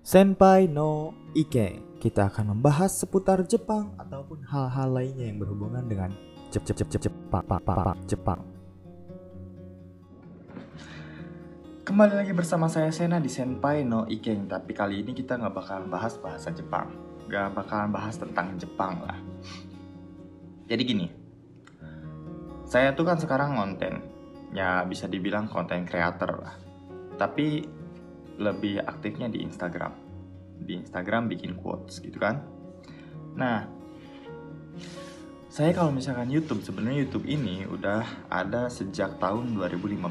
Senpai no Ike. Kita akan membahas seputar Jepang ataupun hal-hal lainnya yang berhubungan dengan Jepang. Kembali lagi bersama saya Sena di Senpai no Ike. Tapi kali ini kita nggak bakalan bahas bahasa Jepang, nggak bakalan bahas tentang Jepang lah. Jadi gini, saya tuh kan sekarang konten, ya bisa dibilang konten creator lah. Tapi lebih aktifnya di Instagram. Di Instagram bikin quotes gitu kan. Nah, saya kalau misalkan YouTube, sebenarnya YouTube ini udah ada sejak tahun 2015.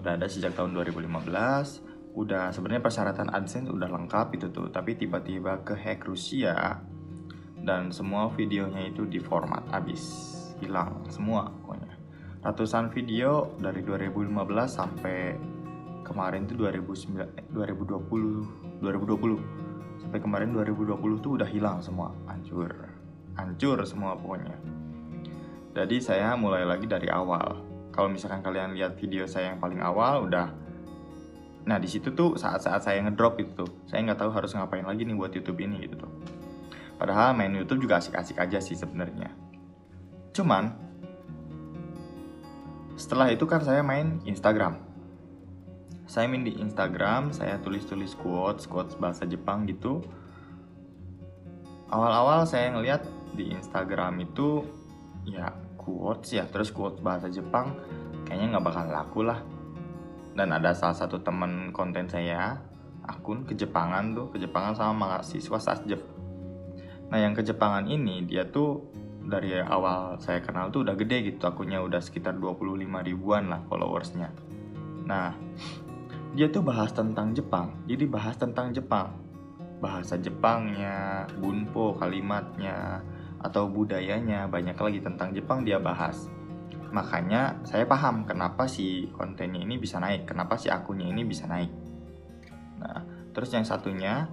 Udah ada sejak tahun 2015. Udah sebenarnya persyaratan AdSense udah lengkap itu tuh, tapi tiba-tiba kehack Rusia dan semua videonya itu diformat habis, hilang semua pokoknya. Ratusan video dari 2015 sampai kemarin tuh 2020 sampai kemarin 2020 tuh udah hilang semua, hancur semua pokoknya. Jadi saya mulai lagi dari awal. Kalau misalkan kalian lihat video saya yang paling awal udah, nah di situ tuh saat-saat saya ngedrop itu tuh, saya nggak tahu harus ngapain lagi nih buat YouTube ini gitu tuh. Padahal main YouTube juga asik-asik aja sih sebenarnya. Cuman setelah itu kan saya main Instagram. Saya main di Instagram, saya tulis-tulis quotes bahasa Jepang gitu. Awal-awal saya ngeliat di Instagram itu ya quotes ya, terus quotes bahasa Jepang kayaknya nggak bakal laku lah. Dan ada salah satu teman konten saya, akun Kejepangan sama mahasiswa Sasjep. Nah yang Kejepangan ini dia tuh dari awal saya kenal tuh udah gede gitu, akunnya udah sekitar 25 ribuan lah followersnya. Nah dia tuh bahas tentang Jepang, jadi bahas tentang Jepang, bahasa Jepangnya, bunpo, kalimatnya, atau budayanya, banyak lagi tentang Jepang dia bahas. Makanya saya paham kenapa si kontennya ini bisa naik, kenapa si akunnya ini bisa naik. Nah, terus yang satunya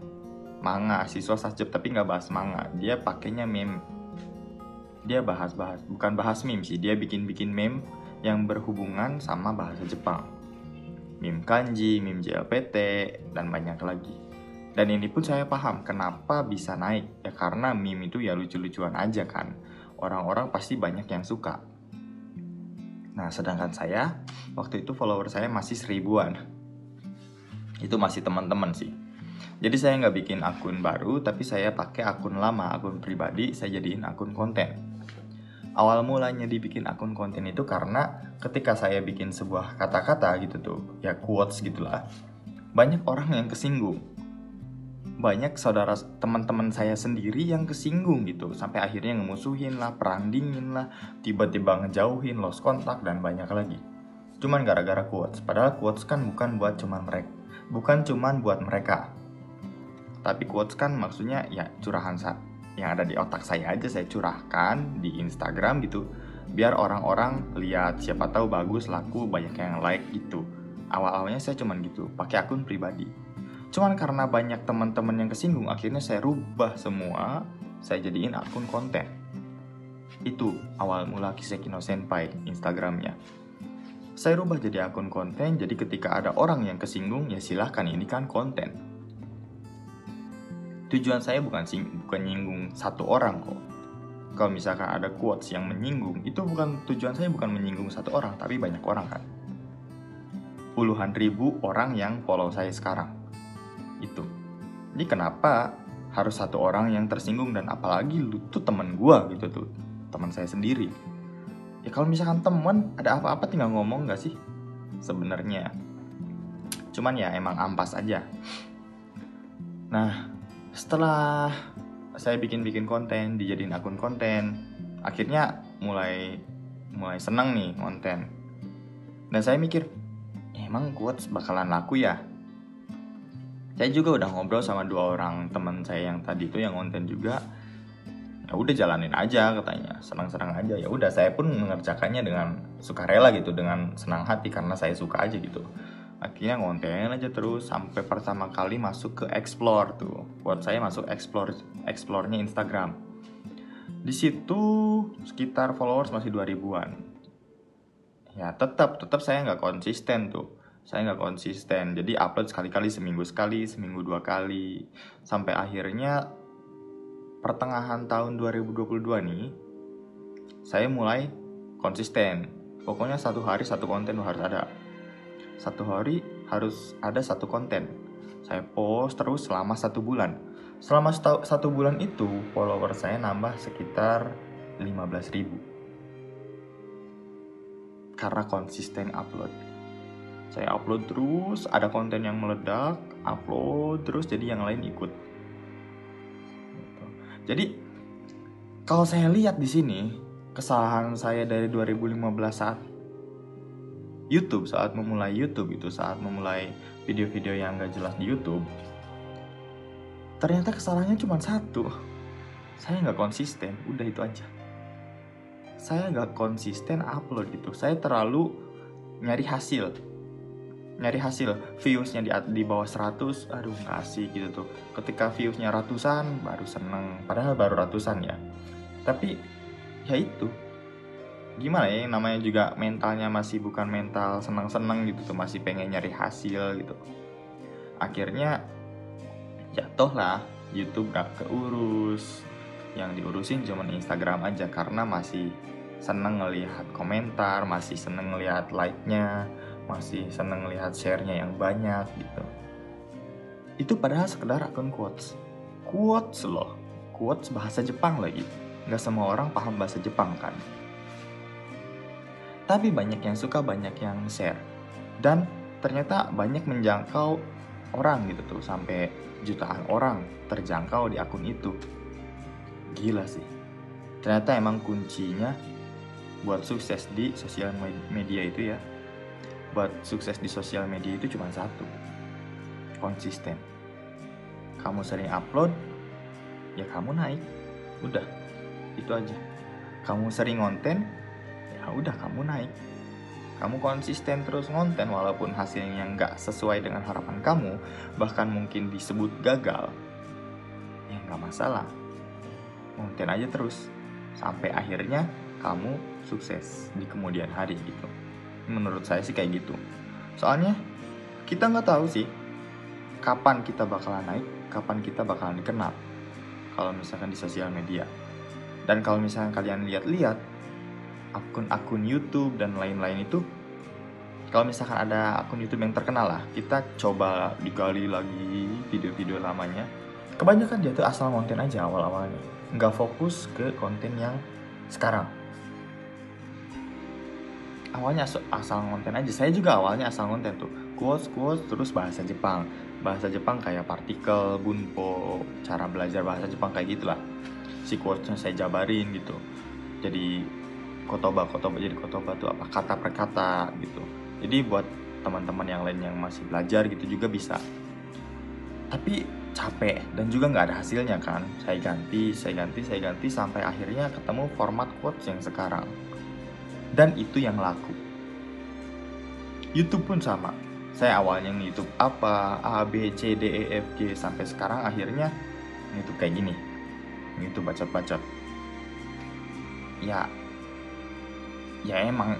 manga, siswa Sasjep tapi nggak bahas manga, dia pakainya meme. Dia bukan bahas meme sih, dia bikin meme yang berhubungan sama bahasa Jepang. Meme kanji, meme JLPT, dan banyak lagi. Dan ini pun saya paham kenapa bisa naik. Ya karena meme itu ya lucu-lucuan aja kan. Orang-orang pasti banyak yang suka. Nah sedangkan saya, waktu itu follower saya masih 1000-an. Itu masih teman-teman sih. Jadi saya nggak bikin akun baru, tapi saya pakai akun lama, akun pribadi, saya jadiin akun konten. Awal mulanya dibikin akun konten itu karena ketika saya bikin sebuah kata-kata gitu tuh, ya quotes gitulah, banyak orang yang kesinggung. Banyak saudara teman-teman saya sendiri yang kesinggung gitu, sampai akhirnya ngemusuhin lah, perang dingin lah, tiba-tiba ngejauhin, lost kontak dan banyak lagi. Cuman gara-gara quotes. Padahal quotes kan bukan cuman buat mereka. Tapi quotes kan maksudnya ya curahan yang ada di otak saya aja saya curahkan di Instagram gitu, biar orang-orang lihat, siapa tahu bagus, laku, banyak yang like gitu. Awal-awalnya saya cuman gitu, pakai akun pribadi. Cuman karena banyak teman-teman yang kesinggung, akhirnya saya rubah semua, saya jadiin akun konten. Itu awal mula Kiseki no Senpai Instagramnya. Saya rubah jadi akun konten, jadi ketika ada orang yang kesinggung, ya silahkan, ini kan konten. Tujuan saya bukan nyinggung satu orang kok. Kalau misalkan ada quotes yang menyinggung, itu tujuan saya bukan menyinggung satu orang, tapi banyak orang kan. Puluhan ribu orang yang follow saya sekarang. Itu. Jadi kenapa harus satu orang yang tersinggung, dan apalagi lu tuh teman gua gitu tuh. Teman saya sendiri. Ya kalau misalkan teman ada apa-apa tinggal ngomong gak sih? Sebenarnya. Cuman ya emang ampas aja. Nah, setelah saya bikin konten, dijadiin akun konten, akhirnya mulai seneng nih konten. Dan saya mikir, emang quotes bakalan laku ya? Saya juga udah ngobrol sama 2 orang teman saya yang tadi itu yang konten juga. Ya udah jalanin aja katanya, senang-senang aja. Ya udah saya pun mengerjakannya dengan sukarela gitu, dengan senang hati karena saya suka aja gitu. Akhirnya konten aja terus sampai pertama kali masuk ke explore tuh. Buat saya masuk explore-nya Instagram. Di situ sekitar followers masih 2000-an. Ya tetap saya nggak konsisten tuh. Saya nggak konsisten, jadi upload sekali-kali, seminggu sekali, seminggu 2 kali. Sampai akhirnya pertengahan tahun 2022 nih, saya mulai konsisten. Pokoknya 1 hari 1 konten harus ada. 1 hari harus ada 1 konten. Saya post terus selama 1 bulan. Selama 1 bulan itu, follower saya nambah sekitar 15.000. Karena konsisten upload. Saya upload terus, ada konten yang meledak, upload terus, jadi yang lain ikut. Jadi kalau saya lihat di sini, kesalahan saya dari 2015 saat memulai YouTube itu, saat memulai video-video yang gak jelas di YouTube, ternyata kesalahannya cuma satu. Saya gak konsisten, udah itu aja. Saya gak konsisten upload gitu. Saya terlalu nyari hasil, viewsnya di bawah 100, aduh gak asik gitu tuh. Ketika viewsnya ratusan baru seneng, padahal baru ratusan ya. Tapi ya itu, gimana ya, yang namanya juga mentalnya masih bukan mental seneng-seneng gitu tuh, masih pengen nyari hasil gitu. Akhirnya jatuh lah, YouTube gak keurus. Yang diurusin cuma Instagram aja, karena masih seneng ngelihat komentar, masih seneng ngelihat like-nya, masih seneng lihat share-nya yang banyak gitu. Itu padahal sekedar akun quotes loh, quotes bahasa Jepang lagi. Nggak semua orang paham bahasa Jepang kan. Tapi banyak yang suka, banyak yang share, dan ternyata banyak menjangkau orang gitu tuh, sampai jutaan orang terjangkau di akun itu. Gila sih. Ternyata emang kuncinya buat sukses di sosial media itu ya, buat sukses di sosial media itu cuma satu: konsisten. Kamu sering upload, ya kamu naik. Udah, itu aja. Kamu sering konten, ya udah kamu naik. Kamu konsisten terus ngonten walaupun hasilnya nggak sesuai dengan harapan kamu, bahkan mungkin disebut gagal, ya nggak masalah. Konten aja terus sampai akhirnya kamu sukses di kemudian hari gitu. Menurut saya sih kayak gitu. Soalnya kita nggak tahu sih kapan kita bakalan naik, kapan kita bakalan dikenal kalau misalkan di sosial media. Dan kalau misalkan kalian lihat-lihat akun-akun YouTube dan lain-lain itu, kalau misalkan ada akun YouTube yang terkenal lah, kita coba digali lagi video-video lamanya, kebanyakan dia tuh asal konten aja awal-awalnya, nggak fokus ke konten yang sekarang. Awalnya asal konten aja. Saya juga awalnya asal konten tuh, quotes terus bahasa Jepang kayak partikel, bunpo, cara belajar bahasa Jepang kayak gitulah. Si quotesnya saya jabarin gitu, jadi kotoba jadi kotoba tuh apa, kata per kata gitu. Jadi buat teman-teman yang lain yang masih belajar gitu juga bisa. Tapi capek dan juga nggak ada hasilnya kan. Saya ganti sampai akhirnya ketemu format quotes yang sekarang. Dan itu yang laku. YouTube pun sama. Saya awalnya nge-YouTube apa, A, B, C, D, E, F, G, sampai sekarang akhirnya nge-YouTube kayak gini. Nge-YouTube bacot-bacot. Ya emang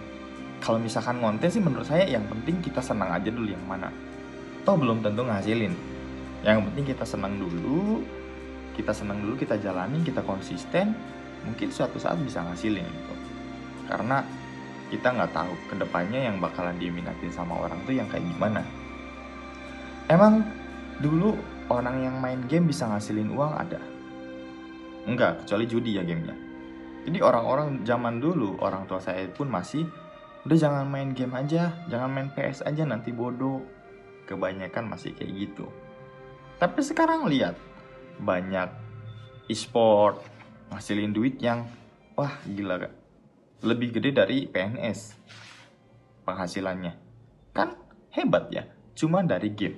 kalau misalkan konten sih menurut saya yang penting kita senang aja dulu yang mana. Toh belum tentu ngasilin. Yang penting kita senang dulu, kita jalanin, kita konsisten, mungkin suatu saat bisa ngasilin gitu. Karena kita nggak tahu kedepannya yang bakalan diminatin sama orang tuh yang kayak gimana. Emang dulu orang yang main game bisa ngasilin uang ada? Enggak, kecuali judi ya gamenya. Jadi orang-orang zaman dulu, orang tua saya pun masih, udah jangan main game aja, jangan main PS aja nanti bodoh. Kebanyakan masih kayak gitu. Tapi sekarang lihat, banyak e-sport ngasilin duit yang wah gila kak, lebih gede dari PNS penghasilannya. Kan hebat ya, cuma dari game.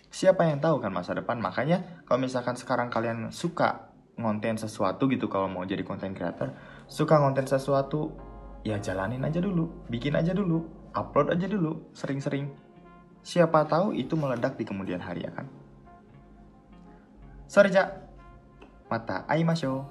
Siapa yang tahu kan masa depan. Makanya kalau misalkan sekarang kalian suka ngonten sesuatu gitu, kalau mau jadi content creator, suka ngonten sesuatu, ya jalanin aja dulu, bikin aja dulu, upload aja dulu, sering-sering. Siapa tahu itu meledak di kemudian hari ya kan. Sorry, mata aimashou.